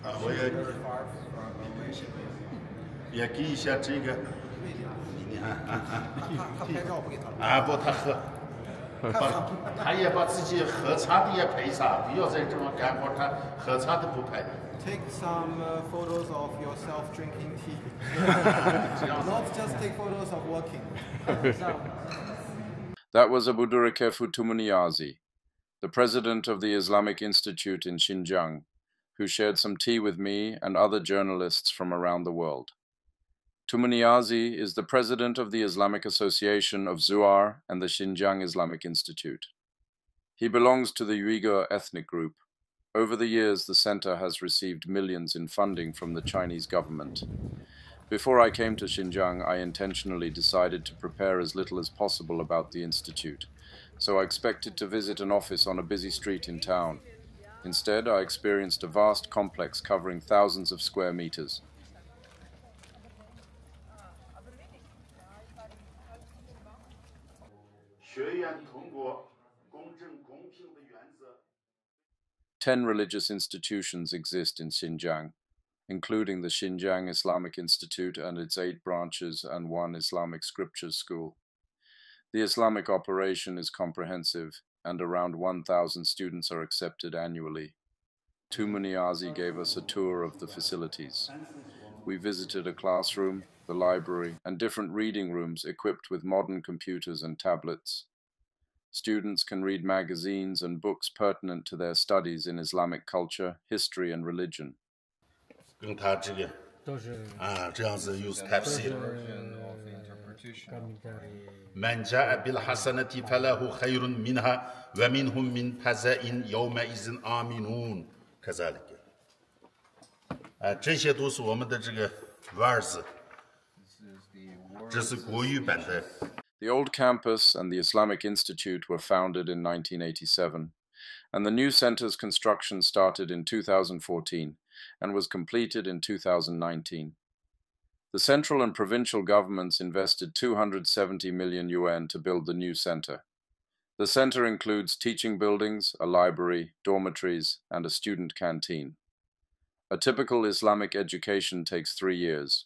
我也给一下这个，他拍照不给他了啊不，他喝，他也把自己喝茶的也配上，不要在这么干活，他喝茶的不配。Take some photos of yourself drinking tea. Not just take photos of walking. That was Abudurekefu Tumuniyazi, the president of the Islamic Institute in Xinjiang, who shared some tea with me and other journalists from around the world. Tumuniyazi is the president of the Islamic Association of Zuar and the Xinjiang Islamic Institute. He belongs to the Uyghur ethnic group. Over the years, the center has received millions in funding from the Chinese government. Before I came to Xinjiang, I intentionally decided to prepare as little as possible about the institute, so I expected to visit an office on a busy street in town. Instead, I experienced a vast complex covering thousands of square meters. Ten religious institutions exist in Xinjiang, including the Xinjiang Islamic Institute and its 8 branches and 1 Islamic Scriptures School. The Islamic operation is comprehensive, and around 1,000 students are accepted annually. Tumuniyazi gave us a tour of the facilities. We visited a classroom, the library, and different reading rooms equipped with modern computers and tablets. Students can read magazines and books pertinent to their studies in Islamic culture, history, and religion. 跟他这个这样子有 tafsir. من جاء بالحسنة فله خير منها ومنهم من فزع يومئذ آمنون كذلك. 这些都是我们的这个verse. 这是国语版的。 The old campus and the Islamic Institute were founded in 1987, and the new center's construction started in 2014 and was completed in 2019. The central and provincial governments invested 270 million yuan to build the new center. The center includes teaching buildings, a library, dormitories, and a student canteen. A typical Islamic education takes 3 years.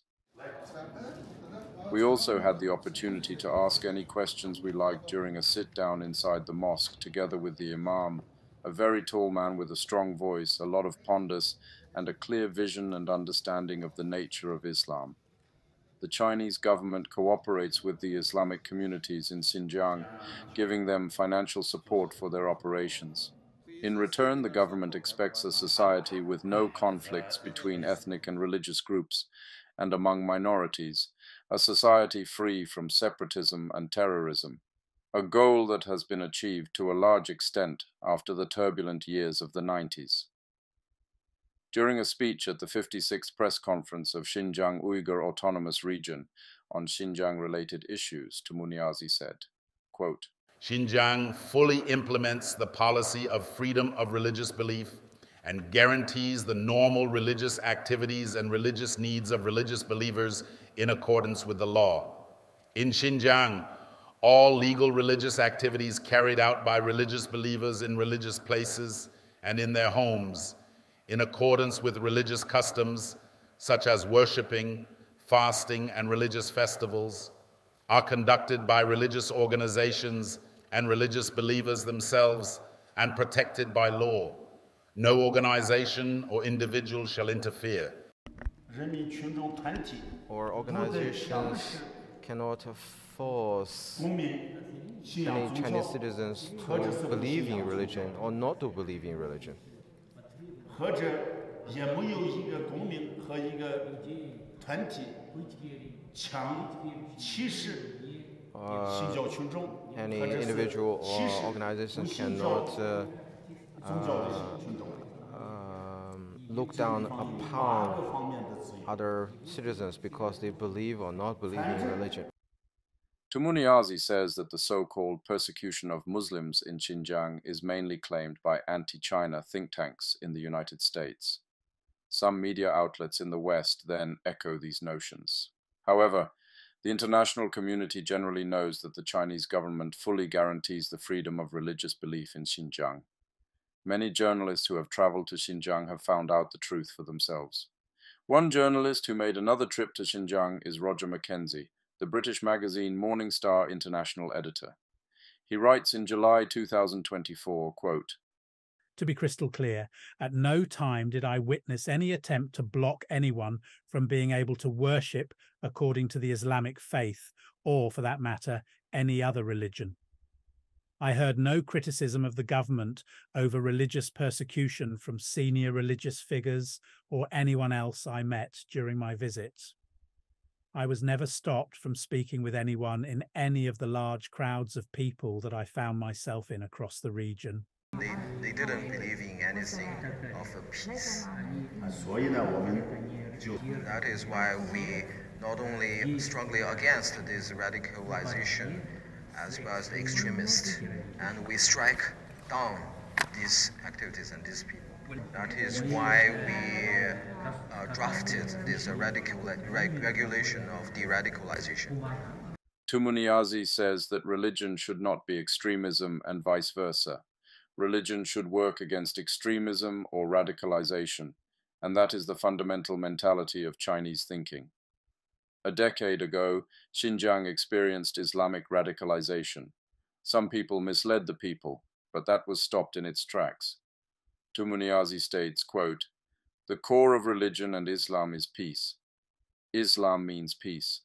We also had the opportunity to ask any questions we liked during a sit-down inside the mosque together with the Imam, a very tall man with a strong voice, a lot of pondus, and a clear vision and understanding of the nature of Islam. The Chinese government cooperates with the Islamic communities in Xinjiang, giving them financial support for their operations. In return, the government expects a society with no conflicts between ethnic and religious groups and among minorities, a society free from separatism and terrorism, a goal that has been achieved to a large extent after the turbulent years of the 90s. During a speech at the 56th press conference of Xinjiang Uyghur Autonomous Region on Xinjiang-related issues, Tumuniyazi said, quote, Xinjiang fully implements the policy of freedom of religious belief and guarantees the normal religious activities and religious needs of religious believers in accordance with the law. In Xinjiang, all legal religious activities carried out by religious believers in religious places and in their homes, in accordance with religious customs such as worshiping, fasting, and religious festivals, are conducted by religious organizations and religious believers themselves and protected by law. No organization or individual shall interfere. Or organizations cannot force any Chinese citizens to believe in religion or not to believe in religion. Any individual or organization cannot look down upon other citizens because they believe or not believe in religion. Tumuniyazi says that the so-called persecution of Muslims in Xinjiang is mainly claimed by anti-China think tanks in the United States. Some media outlets in the West then echo these notions. However, the international community generally knows that the Chinese government fully guarantees the freedom of religious belief in Xinjiang. Many journalists who have traveled to Xinjiang have found out the truth for themselves. One journalist who made another trip to Xinjiang is Roger Mackenzie, the British magazine Morning Star international editor. He writes in July 2024, quote, "To be crystal clear, at no time did I witness any attempt to block anyone from being able to worship according to the Islamic faith, or, for that matter, any other religion. I heard no criticism of the government over religious persecution from senior religious figures or anyone else I met during my visit. I was never stopped from speaking with anyone in any of the large crowds of people that I found myself in across the region." They didn't believe in anything of a peace. That is why we not only strongly against this radicalization as well as the extremists, and we strike down these activities and these people. That is why we drafted this regulation of de-radicalization. Tumuniyazi says that religion should not be extremism and vice versa. Religion should work against extremism or radicalization, and that is the fundamental mentality of Chinese thinking. A decade ago, Xinjiang experienced Islamic radicalization. Some people misled the people, but that was stopped in its tracks. Tumuniyazi states, quote, "The core of religion and Islam is peace. Islam means peace.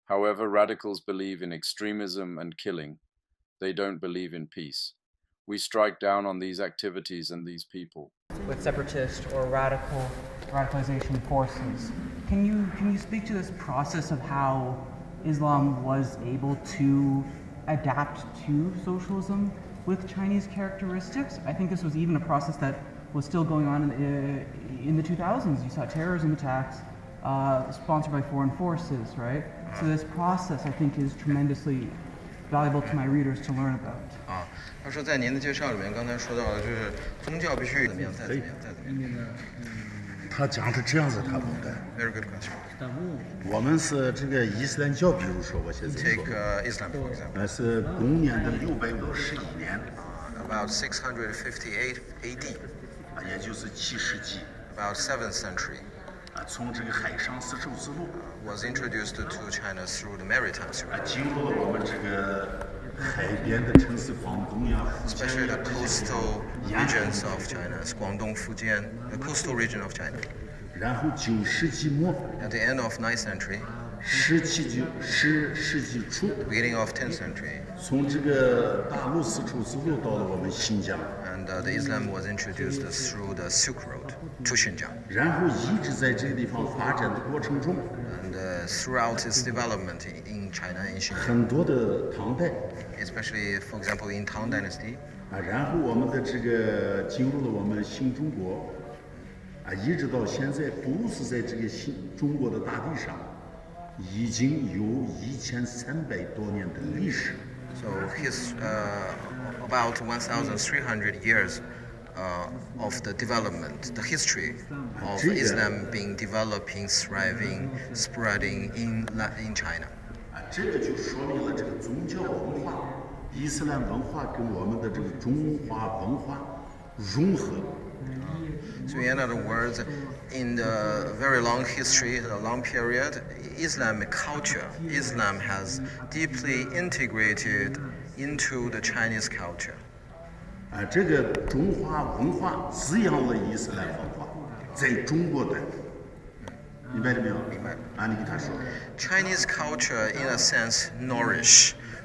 However, radicals believe in extremism and killing. They don't believe in peace. We strike down on these activities and these people." With separatist or radicalization forces. Can you speak to this process of how Islam was able to adapt to socialism with Chinese characteristics? I think this was even a process that was still going on in the 2000s. You saw terrorism attacks sponsored by foreign forces, right? So this process, I think, is tremendously valuable to my readers to learn about. 他说，在您的介绍里面，刚才说到了，就是宗教必须怎么样，再怎么样，再怎么样。他讲是这样子，他不该。Very good question. 我们是这个伊斯兰教，比如说我现在说， Take Islam for example. 那是公元的651年， About 658 AD, 也就是7世纪， about 7th century, 从这个海上丝绸之路 was introduced to China through the maritime route, 进入了我们这个海边的城市广东呀、福建 especially 呀 the 这些地 coastal 方， regions of China, Guangdong, Fujian, the coastal region of China. 然后9世纪末、 At the end of 9th century, 10世纪初， beginning of 10th century, 从这个大陆丝绸之路到了我们新疆， and the Islam was introduced through the Silk Road to Xinjiang. 然后一直在这个地方发展的过程中， And throughout its development in China, in Xinjiang, 很多的唐代。 especially, for example, in Tang Dynasty, 然后我们的这个进入了我们新中国，一直到现在都是在这个新中国的大地上，已经有1300多年的历史。 so about 1,300 years of the development, the history of Islam being developing, thriving, spreading in China. 这个就说明了这个宗教文化、伊斯兰文化跟我们的这个中华文化融合。 So in other words, in the very long history, the long period, Islamic culture, Islam has deeply integrated into the Chinese culture. 这个中华文化滋养了伊斯兰文化，在中国的，明白了没有？明白。你给他说。 Chinese culture, in a sense,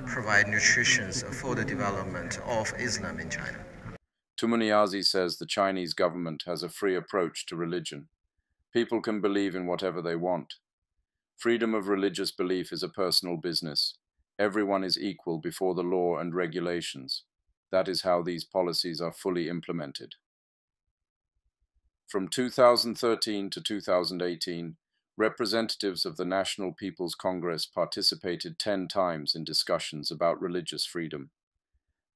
provide nutrition for the development of Islam in China. Tumuniyazi says the Chinese government has a free approach to religion. People can believe in whatever they want. Freedom of religious belief is a personal business. Everyone is equal before the law and regulations. That is how these policies are fully implemented. From 2013 to 2018, representatives of the National People's Congress participated 10 times in discussions about religious freedom.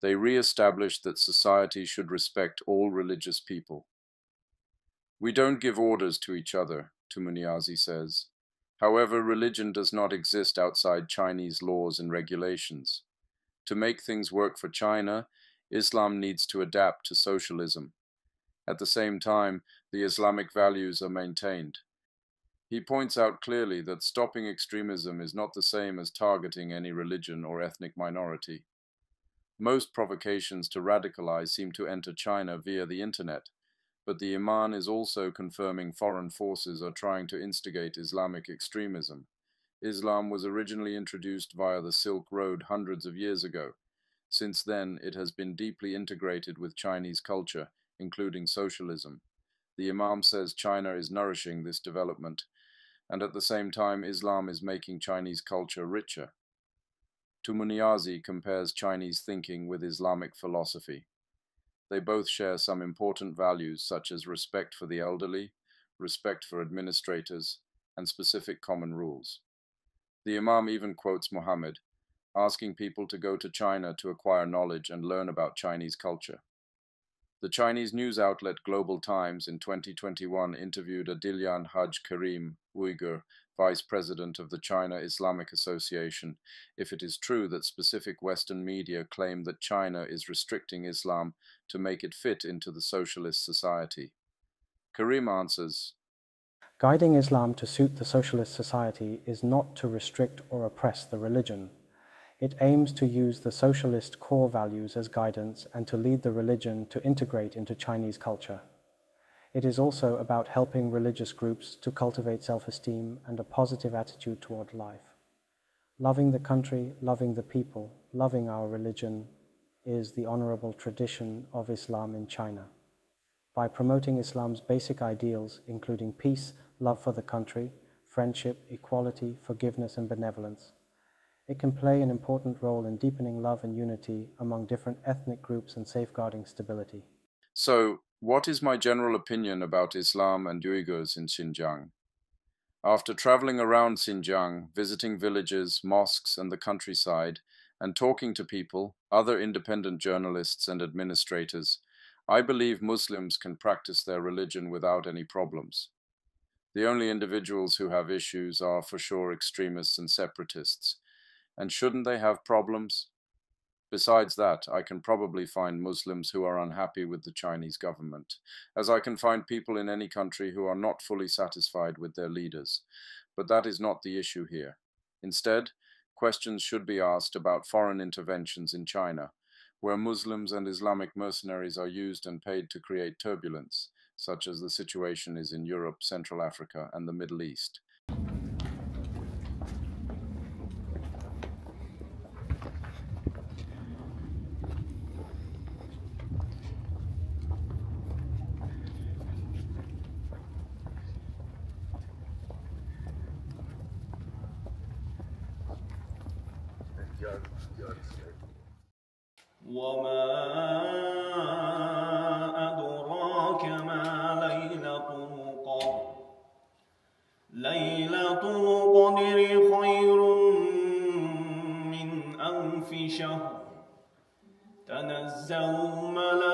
They re-established that society should respect all religious people. We don't give orders to each other, Tumuniyazi says. However, religion does not exist outside Chinese laws and regulations. To make things work for China, Islam needs to adapt to socialism, At the same time, the Islamic values are maintained. He points out clearly that stopping extremism is not the same as targeting any religion or ethnic minority. Most provocations to radicalize seem to enter China via the internet, but the Imam is also confirming foreign forces are trying to instigate Islamic extremism. Islam was originally introduced via the Silk Road hundreds of years ago. Since then, it has been deeply integrated with Chinese culture, including socialism. The Imam says China is nourishing this development, and at the same time, Islam is making Chinese culture richer. Tumuniyazi compares Chinese thinking with Islamic philosophy. They both share some important values such as respect for the elderly, respect for administrators, and specific common rules. The Imam even quotes Muhammad, asking people to go to China to acquire knowledge and learn about Chinese culture. The Chinese news outlet Global Times in 2021 interviewed Adilyan Haj Karim Uyghur, Vice President of the China Islamic Association, if it is true that specific Western media claim that China is restricting Islam to make it fit into the socialist society. Karim answers, "Guiding Islam to suit the socialist society is not to restrict or oppress the religion. It aims to use the socialist core values as guidance and to lead the religion to integrate into Chinese culture. It is also about helping religious groups to cultivate self-esteem and a positive attitude toward life. Loving the country, loving the people, loving our religion is the honorable tradition of Islam in China. By promoting Islam's basic ideals, including peace, love for the country, friendship, equality, forgiveness, and benevolence, it can play an important role in deepening love and unity among different ethnic groups and safeguarding stability." So, what is my general opinion about Islam and Uyghurs in Xinjiang? After traveling around Xinjiang, visiting villages, mosques, and the countryside, and talking to people, other independent journalists and administrators, I believe Muslims can practice their religion without any problems. The only individuals who have issues are for sure extremists and separatists. And shouldn't they have problems? Besides that, I can probably find Muslims who are unhappy with the Chinese government, as I can find people in any country who are not fully satisfied with their leaders. But that is not the issue here. Instead, questions should be asked about foreign interventions in China, where Muslims and Islamic mercenaries are used and paid to create turbulence, such as the situation is in Europe, Central Africa, and the Middle East. وما أدراك ما ليلة القدر ليلة القدر خير من ألف شهر تنزل الملائكة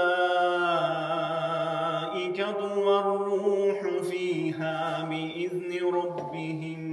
والروح فيها بإذن ربهم